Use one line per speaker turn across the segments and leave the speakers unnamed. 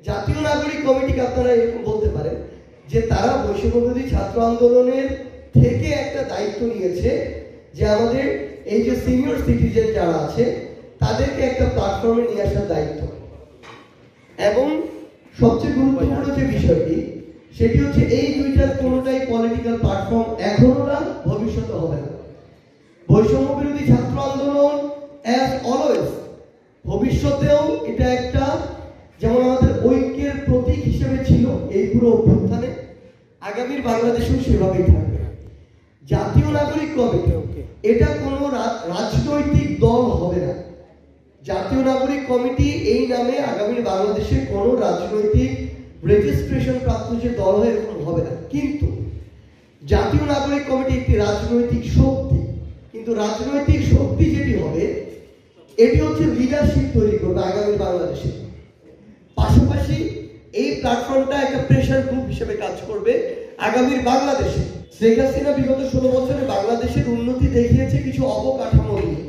জাতীয় নাগরিক কমিটিকে আপনারা এরকম বলতে পারেন যে তারা বৈষম্যবিরোধী ছাত্র আন্দোলনের থেকে একটা দায়িত্ব নিয়েছে যে আমাদের এই যে সিনিয়র সিটিজেন যারা আছে তাদেরকে একটা প্ল্যাটফর্মে নিয়ে আসার দায়িত্ব। এবং সবচেয়ে গুরুত্বপূর্ণ যে বিষয়টি সেটি হচ্ছে এই দুইটার কোনোটাই পলিটিক্যাল প্ল্যাটফর্ম এখনো না, ভবিষ্যতে হবে না। বৈষম্য বিরোধী ছাত্র আন্দোলন অ্যাজ অলওয়েজ ভবিষ্যতেও এটা একটা যেমন আমাদের ঐক্যের প্রতীক হিসেবে ছিল এই পুরো অভ্যুত্থানে, আগামীর বাংলাদেশেও সেভাবেই থাকবে। জাতীয় নাগরিক কমিটি এটা কোনো রাজনৈতিক দল হবে না। জাতীয় নাগরিক কমিটি এই নামে আগামীর বাংলাদেশে কোনো রাজনৈতিক রেজিস্ট্রেশন প্রাপ্ত যে দল হয় এরকম হবে না। কিন্তু জাতীয় নাগরিক কমিটি একটি রাজনৈতিক শক্তি, কিন্তু রাজনৈতিক শক্তি যেটি হবে এটি হচ্ছে লিডারশিপ তৈরি করবে আগামী বাংলাদেশে। পাশাপাশি এই প্ল্যাটফর্মটা একটা প্রেশার গ্রুপ হিসেবে কাজ করবে আগামীর বাংলাদেশে। শেখ হাসিনা বিগত 16 বছরে বাংলাদেশের উন্নতি দেখিয়েছে কিছু অবকাঠামো নিয়ে,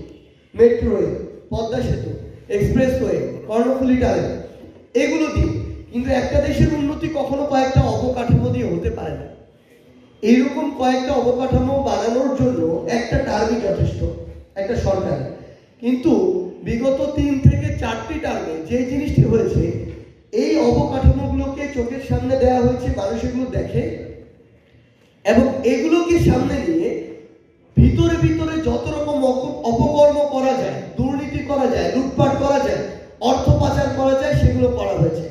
মেট্রোয়ে, পদ্মা সেতু, এক্সপ্রেসওয়ে, কর্ণফুলী টানেল, এগুলো দিয়ে। কিন্তু একটা দেশের উন্নতি কখনো কয়েকটা অবকাঠামো দিয়ে হতে পারে না। এইরকম কয়েকটা অবকাঠামো বানানোর জন্য একটা টার্মই যথেষ্ট একটা সরকার। কিন্তু বিগত 3 থেকে 4টি টার্মে যে জিনিসটি হয়েছে, এই অবকাঠামোগুলোকে চোখের সামনে দেওয়া হয়েছে, মানুষ এগুলো দেখে এবং এগুলোকে সামনে নিয়ে ভিতরে ভিতরে যত রকম অপকর্ম করা যায়, দুর্নীতি করা যায়, লুটপাট করা যায়, অর্থ পাচার করা যায়, সেগুলো করা হয়েছে।